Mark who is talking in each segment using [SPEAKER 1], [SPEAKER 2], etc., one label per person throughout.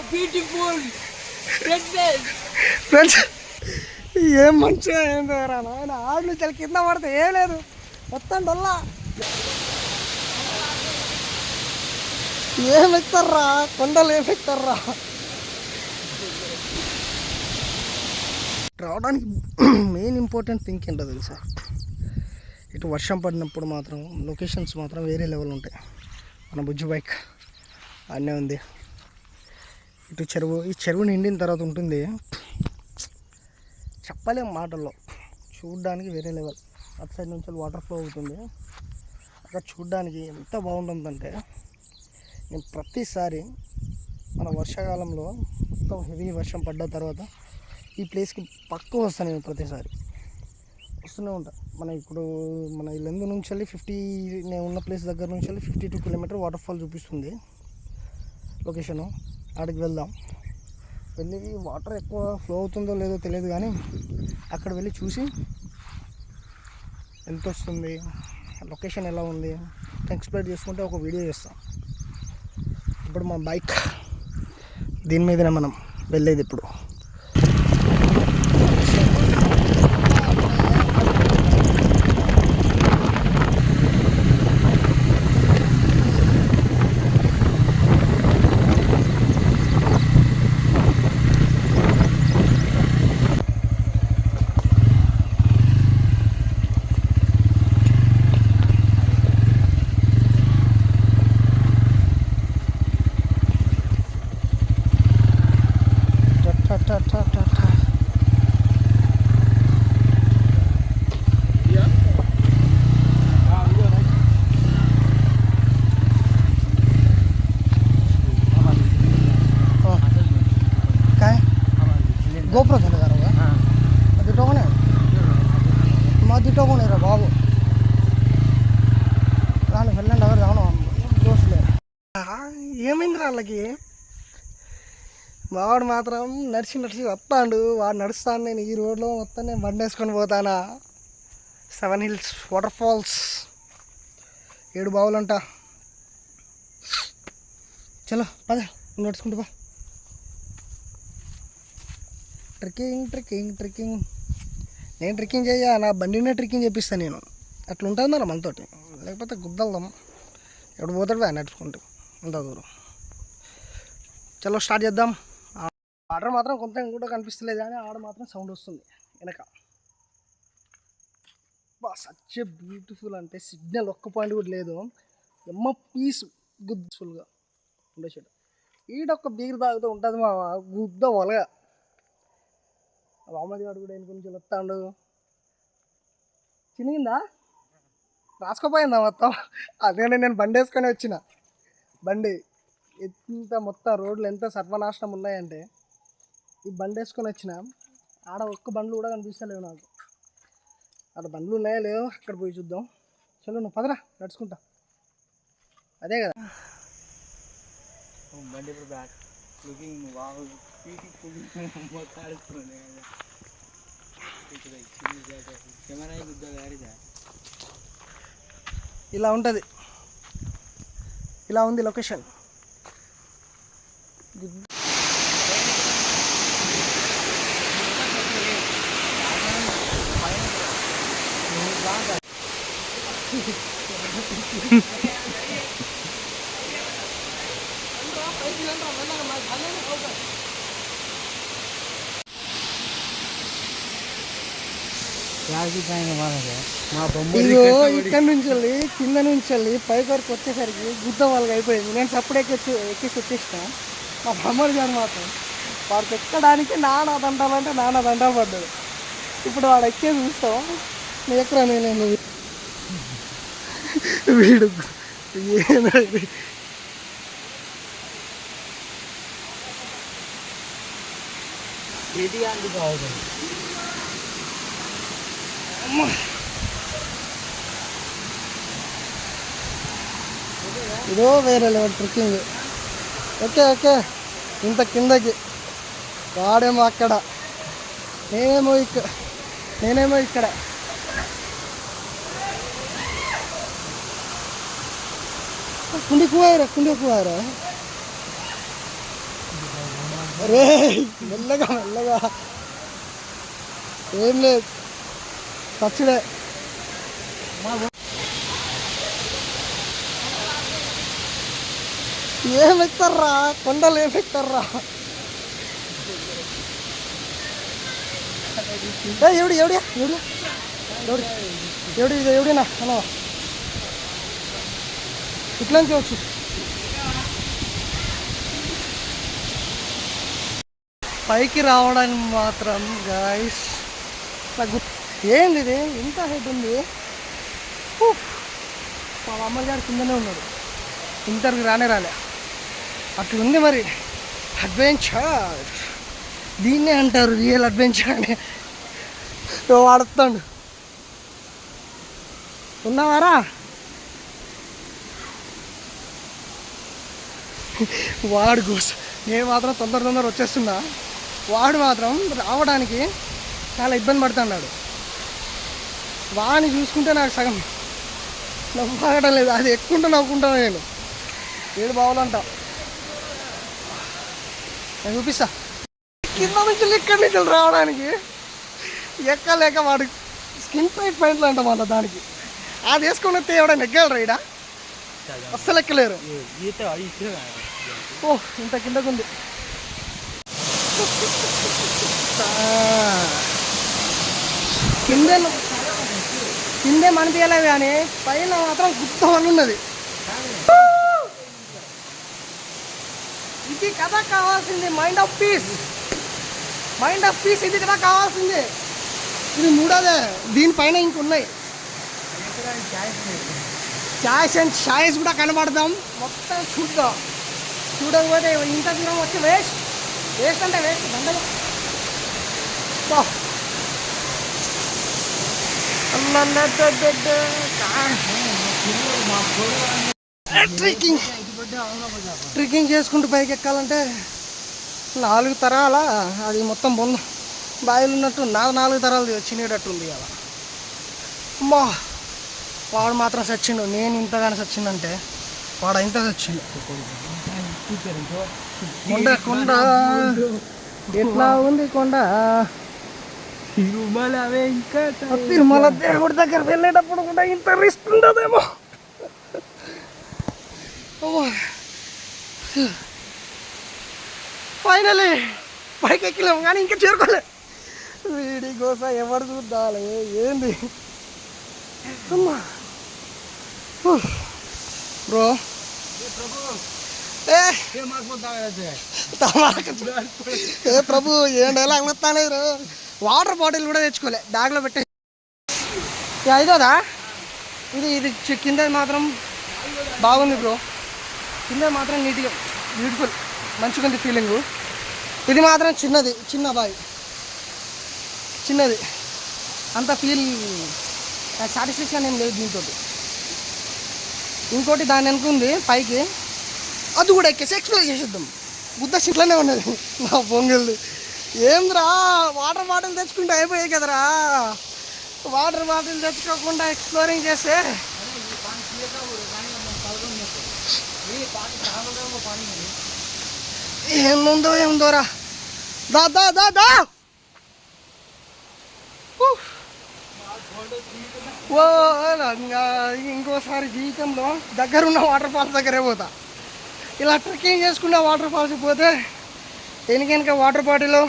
[SPEAKER 1] Beautiful
[SPEAKER 2] friends ఏం మంచిగా ఏం రా నాయన ఆడు చాలా కింద పడితే ఏం లేదు మొత్తం డొల్లా ఏం ఎక్కుతారా కొండలు ఏం ఎక్కుతారా రావడానికి మెయిన్ ఇంపార్టెంట్ థింగ్ ఏంటో తెలుసా ఇటు వర్షం పడినప్పుడు మాత్రం లొకేషన్స్ మాత్రం వేరే లెవెల్ ఉంటాయి మన బుజ్జు బైక్ అన్నీ ఉంది ఇటు చెరువు ఈ చెరువు నిండిన తర్వాత ఉంటుంది చెప్పలేం మాటల్లో చూడడానికి వేరే లెవెల్ అటు సైడ్ నుంచి వాటర్ ఫ్లో అవుతుంది అక్కడ చూడడానికి ఎంత బాగుంటుందంటే నేను ప్రతిసారి మన వర్షాకాలంలో మొత్తం హెవీ వర్షం పడ్డ తర్వాత ఈ ప్లేస్కి పక్కా వస్తాను నేను ప్రతిసారి వస్తూనే ఉంటా ఇప్పుడు మన ఇల్లు నుంచి వెళ్ళి 50 నేను ఉన్న ప్లేస్ దగ్గర నుంచి వెళ్ళి 52 కిలోమీటర్ వాటర్ ఫాల్ చూపిస్తుంది లొకేషను ఆడికి వెళ్దాం వెళ్ళి వాటర్ ఎక్కువ ఫ్లో అవుతుందో లేదో తెలియదు కానీ అక్కడ వెళ్ళి చూసి ఎంత వస్తుంది లొకేషన్ ఎలా ఉంది ఎక్స్ప్లోర్ చేసుకుంటే ఒక వీడియో చేస్తాం ఇప్పుడు మా బైక్ దీని మీదనే మనం వెళ్ళేది ఇప్పుడు GoPro घेऊन जाणार का दिटो कोण आहे मग दिटो कोण आहे रे बाबू రాను వెళ్ళండి ఎవరు రాను దోస్తులే ఏమైంది వాళ్ళకి వాడు మాత్రం నడిచి వస్తాడు వాడు నడుస్తాను నేను ఈ రోడ్లో మొత్తం నేను బండి వేసుకొని పోతానా 7 hills వాటర్ ఫాల్స్ 7 బావులు అంట చలో పద నడుచుకుంటూ బా ట్రెక్కింగ్ నేను ట్రెక్కింగ్ చేయ నా బండినే ట్రెక్కింగ్ చేపిస్తాను నేను అట్లా ఉంటుంది మరి మనతోటి లేకపోతే గుద్దల్దాం ఎప్పుడు పోతాడు నడుచుకుంటూ అంత దూరం చలో స్టార్ట్ చేద్దాం వాటర్ మాత్రం కొంత కూడా కనిపిస్తలేదు కానీ ఆడ మాత్రం సౌండ్ వస్తుంది వెనక సచ్ బ్యూటిఫుల్ అంటే సిగ్నల్ ఒక్క పాయింట్ కూడా లేదు ఎమ్మ పీస్ గుడ్ఫుల్గా ఉండేసాడు ఈడొక్క బీర్ తాగుతూ ఉంటుంది మా గుద్ద వలగా వామది వాడు కూడా వెనుక నుంచి వస్తాడు చినిగిందా రాసుకోపోయిందా మొత్తం అందుకని నేను బండి వేసుకొని వచ్చిన బండి ఎంత మొత్తం రోడ్లు ఎంత సర్వనాశనం ఉన్నాయంటే ఈ బండి వేసుకొని వచ్చిన ఆడ ఒక్క బండ్లు కూడా కనిపిస్తలేవు నాకు ఆడ బండ్లు ఉన్నాయా లేవో అక్కడ పోయి చూద్దాం చలో నువ్వు పదరా నడుచుకుంటా అదే కదా
[SPEAKER 1] బండి బ్యాక్ లుకింగ్ వావ్ బ్యూటిఫుల్
[SPEAKER 2] ఇలా ఉంటుంది ఇలా ఉంది లొకేషన్ ఇక్కడ నుంచి వెళ్ళి కింద నుంచి వెళ్ళి పైకి వరకు వచ్చేసరికి గుద్ద వాళ్ళకి అయిపోయింది నేను సప్పుడు ఎక్కేసి వచ్చేసిన మా బొమ్మడి గారు మాత్రం వాడికి ఎక్కడానికి నానా దండాలంటే నానా దండాలు పడ్డాడు ఇప్పుడు వాడు ఎక్కేసి చూస్తాం నేను ఎక్కడా నేను వీడు ఏమైంది ఇదో వేరే లెవెల్ ట్రెక్కింగ్ ఓకే ఇంత కిందకి వాడేమో అక్కడ నేనేమో ఇక్కడ కుండి కువారా అరే మెల్లగా మెల్లగా ఏం లేదు ఖర్చుడే. ఏం ఎక్కుతారా కొండలు, ఏం ఎక్కుతారా? ఎవడి ఎవడియా ఎవడి ఎవడి ఎవడి ఇది ఎవడినా అన్నా ఇట్లా చూడచ్చు. పైకి రావడానికి మాత్రం గాయస్ నాకు ఏంది ఇది ఇంత హైట్ ఉంది. మా అమ్మగారు గారు కిందనే ఉన్నాడు, ఇంతవరకు రాలే. అట్లుంది మరి అడ్వెంచర్. దీన్నే అంటారు రియల్ అడ్వెంచర్ అని. వాడుతాడు ఉన్నావారా? వాడు కోసం నేను మాత్రం తొందర వచ్చేస్తున్నా. వాడు మాత్రం రావడానికి చాలా ఇబ్బంది పడుతున్నాడు. వాడిని చూసుకుంటే నాకు సగం నవ్వాగడం లేదు. అది ఎక్కుంటే నవ్వుకుంటాను నేను. 7 బావులంట నేను చూపిస్తా. కింద నుంచి ఇక్కడి నుంచి రావడానికి ఎక్కలేక వాడు స్కిన్ టైట్ పాయింట్లు అంట మన దానికి. అది వేసుకుని వస్తే ఎవడైనా ఎక్కగలరా ఈడ? అస్సలు ఎక్కలేరు. ఓ ఇంత కిందకుంది. కిందే మనిపించలేదు కానీ పైన మాత్రం గుర్తమని ఉన్నది. ఇది కదా కావాల్సింది, మైండ్ ఆఫ్ పీస్. ఇది కదా కావాల్సింది. ఇది 3దే. దీనిపైన ఇంకున్నాయి. ఛాయిస్ కూడా కనబడదాం, మొత్తం చూద్దాం. చూడకపోతే ఇంత దూరం వచ్చి వేస్ట్ అంటే వేస్ట్. దండగా ట్రెక్కింగ్ చేసుకుంటూ పైకి ఎక్కాలంటే 4 తరాల అది మొత్తం బొంద బాయిలు ఉన్నట్టు 4 తరాలు చినేటట్టుంది అలా. అమ్మా వాడు మాత్రం చచ్చిండు. నేను ఇంతగానే చచ్చిందంటే వాడు ఇంత చచ్చిండు. కొండ ఎట్లా ఉంది కొండ? తిరుమల దేవుడి దగ్గర వెళ్ళేటప్పుడు కూడా ఇంత రిస్క్ ఉండదేమో. ఫైనలీ పైకి ఎక్కిలేము కానీ ఇంకా చేరుకోలే. వీడి కోసం ఎవరు చూద్దాలి ఏంది అమ్మా బ్రో. ఏ ప్రభు ఏండేలా అంగొస్తానే. వాటర్ బాటిల్ కూడా తెచ్చుకోలే, బ్యాగ్లో పెట్టే. 5దా ఇది కింద మాత్రం బాగుంది బ్రో. కింద మాత్రం నీట్గా బ్యూటిఫుల్ మంచిగా ఉంది ఫీలింగు. ఇది మాత్రం చిన్న బావి, చిన్నది. అంత ఫీల్ సాటిస్ఫాక్షన్ ఏం లేదు దీంతో. ఇంకోటి దాని వెనుక ఉంది పైకి, అది కూడా ఎక్కేసి ఎక్స్ప్లోర్ చేసేద్దాం. బుద్ధ ఇట్లనే ఉన్నది నా పొంగల్ది. ఏంద్రా వాటర్ బాటిల్ తెచ్చుకుంటే అయిపోయాయి కదరా. వాటర్ బాటిల్ తెచ్చుకోకుండా ఎక్స్ప్లోరింగ్ చేస్తే ఏముందోరా. దా ఓ ఇంకోసారి జీవితంలో దగ్గరున్న వాటర్ ఫాల్స్ దగ్గరే పోతా. ఇలా ట్రెక్కింగ్ చేసుకున్న వాటర్ ఫాల్స్కి పోతే వెనక వాటర్ బాటిల్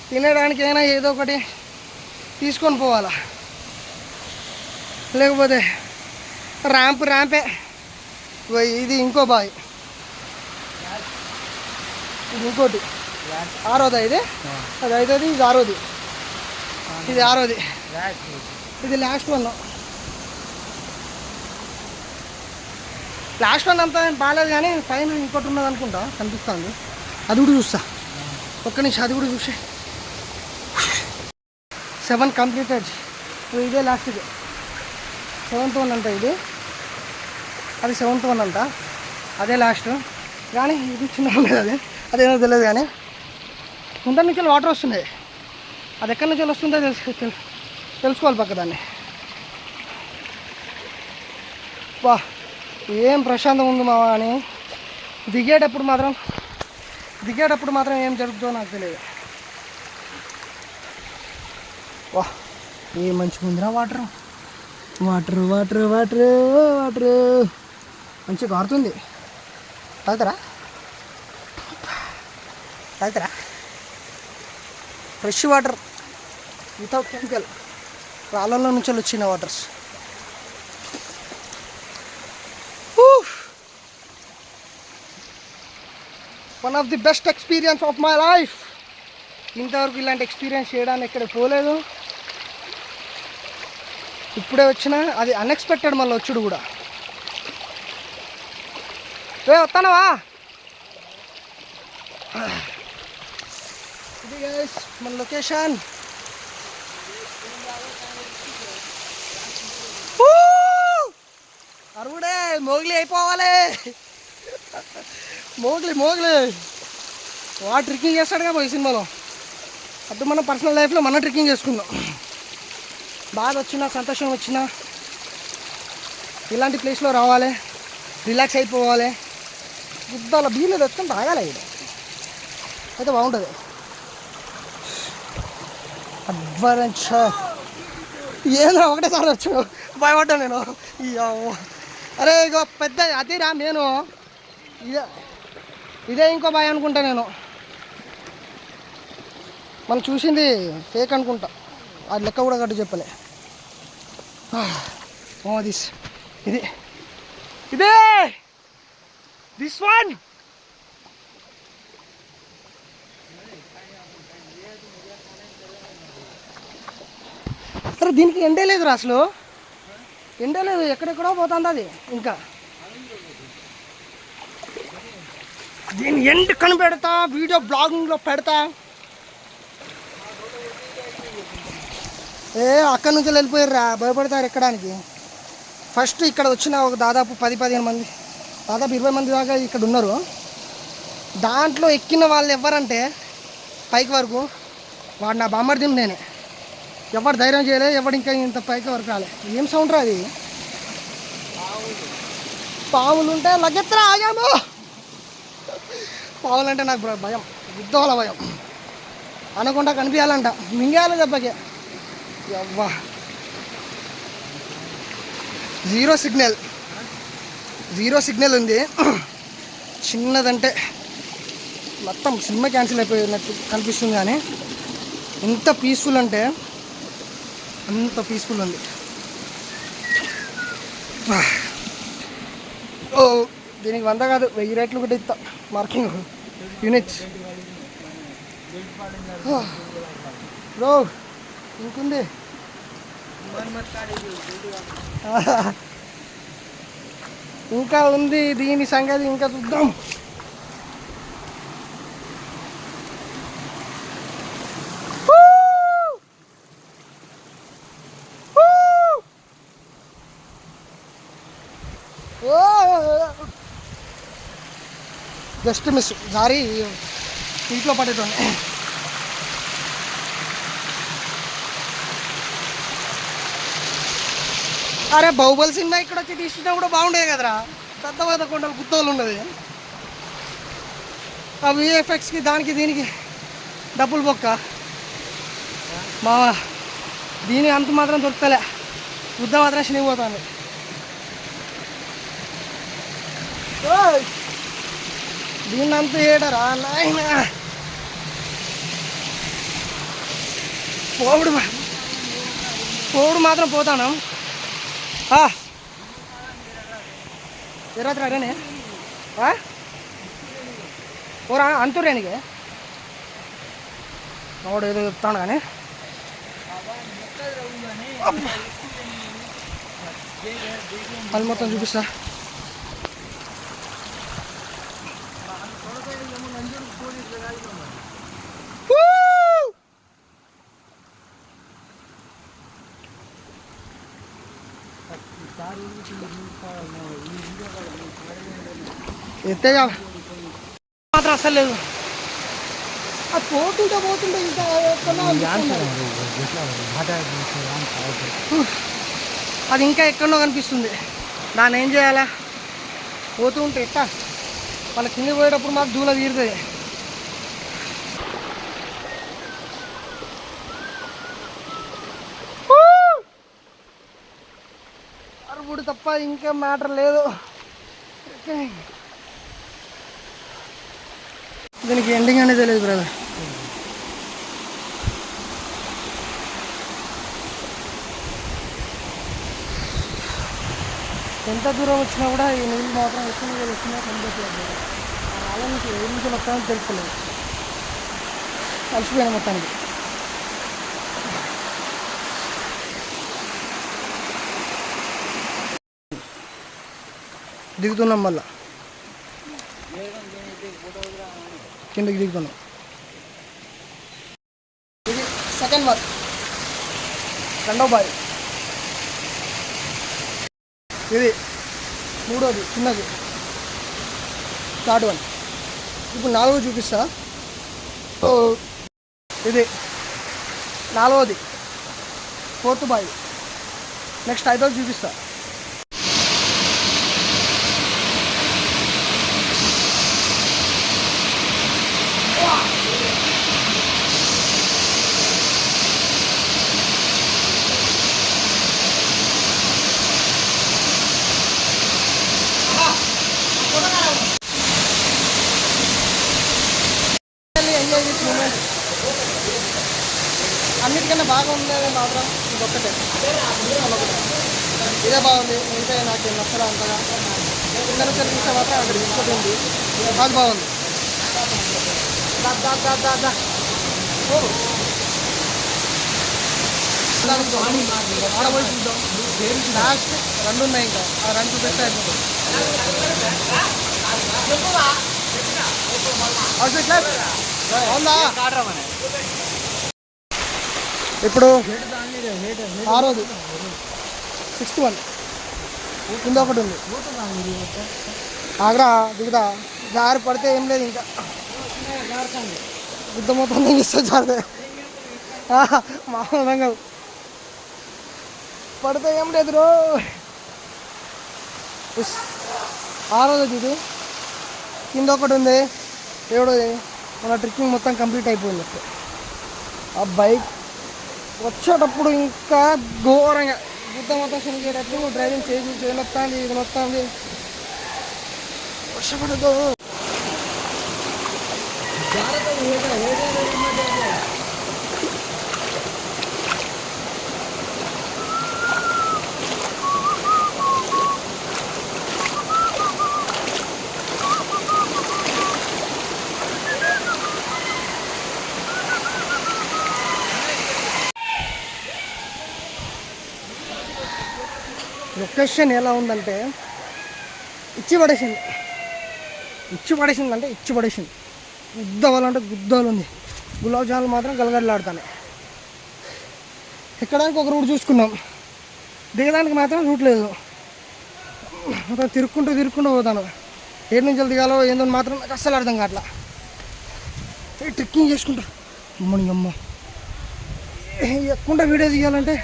[SPEAKER 2] తినడానికైనా ఏదో ఒకటి తీసుకొని పోవాలా. లేకపోతే ర్యాంపే. ఇది ఇంకో బావి, ఇది ఇంకోటి 6దా ఇది? అది 5ది, ఇది 6ది. ఇది 6ది, ఇది లాస్ట్ వన్. అంతా బాగాలేదు కానీ పైన ఇంకోటి ఉన్నది అనుకుంటా, కనిపిస్తుంది. అది కూడా చూస్తా ఒక్క నిమిషం, అది కూడా చూసి. 7 కంప్లీటెడ్. ఇదే లాస్ట్, ఇది 7th వన్ అంట. ఇది అది 7th వన్ అంట, అదే లాస్ట్. కానీ ఇది చిన్న ఉండేది, అదేమో తెలియదు. కానీ ముందర నుంచి వాటర్ వస్తున్నాయి. అది ఎక్కడి నుంచి వస్తుందో తెలుసుకోవాలి పక్క దాన్ని. ఏం ప్రశాంతం ఉంది మావా అని. దిగేటప్పుడు మాత్రం దిగేటప్పుడు మాత్రం ఏం జరుగుతుందో నాకు తెలియదు. వా ఏ మంచిగా ఉందిరా water water water water water మంచిగా కారుతుంది. తాగుతారా తాగుతారా? ఫ్రెష్ వాటర్ వితౌట్ కెమికల్, రాళ్ళల్లో నుంచి వచ్చిన waters. One of the best experience of my life. ఇంతవరకు ఇలాంటి ఎక్స్పీరియన్స్ చేయడానికి ఎక్కడ పోలేదు. ఇప్పుడే వచ్చిన, అది అన్ఎక్స్పెక్టెడ్ మళ్ళీ వచ్చుడు కూడా. వస్తానవా? ఇది గైస్ మన లొకేషన్. అరువుడే మోగిలి అయిపోవాలి. మోగిలి వాడు ట్రెక్కింగ్ చేస్తాడుగా పోయి సినిమాలో. అటు మన పర్సనల్ లైఫ్లో మనం ట్రెక్కింగ్ చేసుకుందాం. బాధ వచ్చినా సంతోషం వచ్చినా ఇలాంటి ప్లేస్లో రావాలి, రిలాక్స్ అయిపోవాలి. గుద్దాల బీర్లు తెచ్చుకొని తాగాలి. ఇది అయితే బాగుంటుంది. అడ్వెంచర్ ఏంద్రా ఒకటేసారి వచ్చాను, భయపడ్డా నేను. అరే ఇగో పెద్ద అదేరా నేను, ఇదే ఇంకో భయం అనుకుంటా నేను. మనం చూసింది ఫేక్ అనుకుంటా, అది లెక్క కూడా గట్టు చెప్పలే. ఇది ఇదే దిస్ వన్. అరే దీనికి ఎండే లేదురా అసలు, ఎండే లేదు. ఎక్కడెక్కడో పోతుంది అది. ఇంకా దీన్ని ఎండ్ కనిపెడతా, వీడియో బ్లాగింగ్లో పెడతా. అక్కడి నుంచి వెళ్ళిపోయారురా, భయపడతారు ఎక్కడానికి. ఫస్ట్ ఇక్కడ వచ్చిన ఒక దాదాపు 10-15 మంది, దాదాపు 20 మంది దాకా ఇక్కడ ఉన్నారు. దాంట్లో ఎక్కిన వాళ్ళు ఎవరంటే పైకి వరకు వాడు నా బామ్మర్ది, నేనే. ఎవరు ధైర్యం చేయలే, ఎవడు ఇంకా ఇంత పైకి వరకు రాలే. ఏం సౌండ్ రా అది? పాములు ఉంటే లగెత్తరా ఆగాము. పాములు అంటే నాకు భయం, యుద్ధాల భయం. అనకుండా కనిపించాలంట, మింగేయాలి దెబ్బకి. అవ్వా జీరో సిగ్నల్ ఉంది. చిన్నదంటే మొత్తం సినిమా క్యాన్సిల్ అయిపోయినట్టు కనిపిస్తుంది. కానీ ఎంత పీస్ఫుల్ అంటే అంత పీస్ఫుల్ ఉంది. ఓ దీనికి 100 కాదు 1000 రేట్లు కూడా ఇస్తా. మార్కింగ్ యూనిట్స్ బ్రో ఇంకుంది. ఇంకా ఉంది దీని సంగతి, ఇంకా చూద్దాం. జస్ట్ మిస్, సారీ ఇంట్లో పడేటోండి. అరే బాహుబలి సినిమా ఇక్కడ వచ్చి తీసినా కూడా బాగుండేది కదరా. పెద్ద పెద్ద కొండలు గుత్తోళ్ళు ఉన్నది. ఆ విఎఫ్ఎక్స్కి దానికి దీనికి డబ్బులు బొక్క మా దీని అంత మాత్రం దొరుకుతలే. బుద్ధ మాత్రం శనిపోతాను. దీన్ని అంత ఏడరా నాయన. పోవుడు మాత్రం పోతాను. ఏ రాత్రి అరేనే ఓరా అంతురేనికి వాడు ఏదో చెప్తాను. కానీ అది మొత్తం చూపిస్తా. ఎత్తే మాత్రం అసలు లేదు. అది పోతుంటే ఇంకా అది ఇంకా ఎక్కడో కనిపిస్తుంది. దాన్ని ఏం చేయాలా? పోతూ ఉంటే ఎట్టా మళ్ళీ కింద పోయేటప్పుడు మాకు దూల తీరుతుంది. తప్ప ఇంకా మ్యాటర్ లేదు. దీనికి ఎండింగ్ అనేది తెలియదు బ్రదర్. ఎంత దూరం వచ్చినా కూడా ఈ నీళ్ళు మాత్రం ఎక్కువ నీళ్ళు వచ్చినా కనిపించలేదు. ఆ రాళ్ళ నుంచి ఏ నుంచి మొత్తానికి తెలుసుకోలేదు. కలిసిపోయాను మొత్తానికి. దిగుతున్నాం మళ్ళా కిందకి దిగుతున్నాం. ఇది సెకండ్ వన్, రెండో బావి. ఇది మూడోది చిన్నది, థర్డ్ వన్. ఇప్పుడు నాలుగో చూపిస్తా. ఇది నాలుగోది, ఫోర్త్ బావి. నెక్స్ట్ ఐదోది చూపిస్తా. అన్నిటికన్నా బాగా ఉండేది మాత్రం ఇదొక్కటే. ఇదే బాగుంది. మిగతా నాకు నచ్చరా అంతగా. కింద నుంచి చూస్తే మాత్రం అక్కడ ఇంకోటి ఉంది, అది బాగుంది. ఆడబోయి చూద్దాం. లాస్ట్ రెండు ఉన్నాయి, ఇంకా ఆ రెండు చూపిస్తే అయిపోతుంది. ఇప్పుడు ఆరోది, సిక్స్త్ వన్. కింద ఒకటి ఉంది. ఆగ్రా దిగుదా, జారి పడితే ఏం లేదు. ఇంకా బుద్ధ మొత్తం ఇస్తే జారితే మామూలుగా పడితే ఏం లేదు రో. ఆరోది ఇది. కింద ఒకటి ఉంది, ఏడోది. మన ట్రిక్కింగ్ మొత్తం కంప్లీట్ అయిపోయింది. ఆ బైక్ వచ్చేటప్పుడు ఇంకా ఘోరంగా బుద్ధ మొత్తం శనిగేటప్పుడు డ్రైవింగ్ చేయనొస్తుంది, ఇది నొస్తుంది. వర్షపడదు. లొకేషన్ ఎలా ఉందంటే ఇచ్చి పడేసింది అంటే ఇచ్చి పడేసింది. గుద్దవాలంటే గుద్దలు ఉంది. గులాబ్ జాములు మాత్రం గలగడలాడుతాయి. ఎక్కడానికి ఒక రూట్ చూసుకున్నాం, దిగడానికి మాత్రం రూట్ లేదు. మొత్తం తిరుక్కుంటూ పోతాను. ఏడు నుంచి దిగాలో ఏందో మాత్రం నాకు అస్సలు అర్థం కావట్లా. ట్రెక్కింగ్ చేసుకుంటా అమ్మ ఎక్కువ వీడియో తీయాలంటే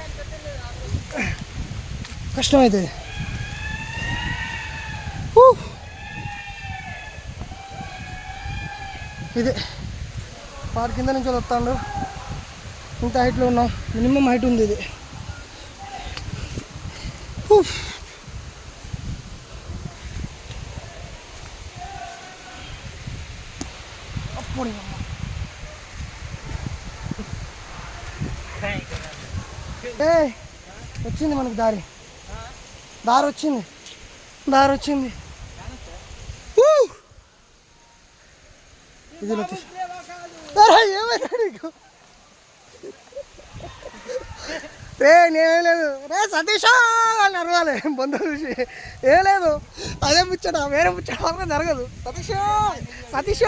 [SPEAKER 2] కష్టమవుతుంది. ఇదే వారి కింద నుంచి వస్తాడు. ఇంత హైట్లో ఉన్నాం, మినిమం హైట్ ఉంది ఇది. అప్పుడు వచ్చింది మనకు దారి వచ్చింది. ఇది ఏమైనా నీకు నేనేం లేదు రే సతీష్ అని అరవాలి బొంద చూసి. ఏం లేదు, అదే ముచ్చట, వేరే ముచ్చట మాత్రం జరగదు. Satish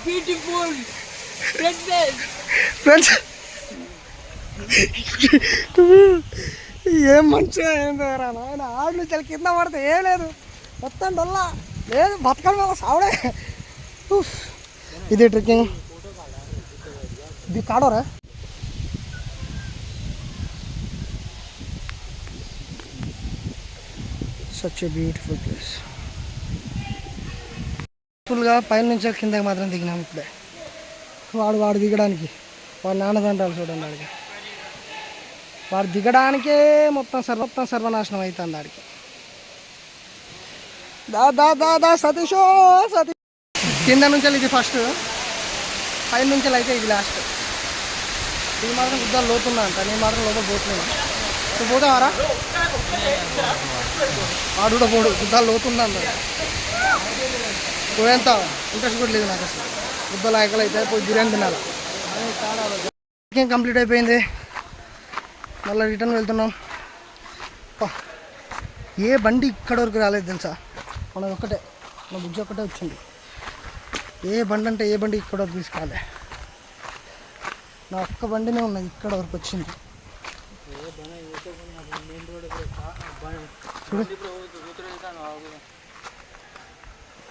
[SPEAKER 2] beautiful friends. ఏం మంచిగా ఏందో నాయన. ఆడు నుంచి కింద పడితే ఏం లేదు, మొత్తం డొల్లా లేదు. బతకాలి మీద సావడే. ఇది ట్రెక్కింగ్. ఇది కాడోరా. Such a beautiful place. ఫుల్గా పైన నుంచి కిందకి మాత్రం దిగినాం. ఇప్పుడే వాడు దిగడానికి వాడు నాన్నదంటారు చూడండి. వాడికి వాడు దిగడానికే మొత్తం సర్వనాశనం అవుతుంది ఆడికి. దా దా దా దా సతీషో సతీష్. కింద నుంచి ఇది ఫస్ట్, పైన నుంచి అయితే ఇది లాస్ట్. ఇది మాత్రం గుద్దాలు లోతున్నా అంట, నేను మాత్రం లోపల పోతున్నాను. నువ్వు పోతావారా? వాడు కూడా పోడు, గుద్దాలు లోతుందా అంట. పోయేంత ఇంట్రెస్ట్ కూడా లేదు నాకు అసలు. గుద్దలు ఆకలి అయితే పోయి బిర్యానీ తినాలి. చికెన్ కంప్లీట్ అయిపోయింది, మళ్ళీ రిటర్న్ వెళ్తున్నాం. ఏ బండి ఇక్కడ వరకు రాలేదు తెలుసా, మన ఒక్కటే, మన బుజ్జి ఒక్కటే వచ్చింది. ఏ బండి అంటే ఏ బండి ఇక్కడ వరకు తీసుకురాలే, నా ఒక్క బండినే ఉన్నది ఇక్కడ వరకు వచ్చింది.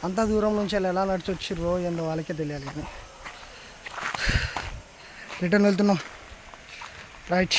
[SPEAKER 2] అంత దూరం నుంచి ఎలా నడిచి వచ్చిర్రో ఏందో వాళ్ళకే తెలియాలి. కానీ రిటర్న్ వెళ్తున్నాం. రైట్.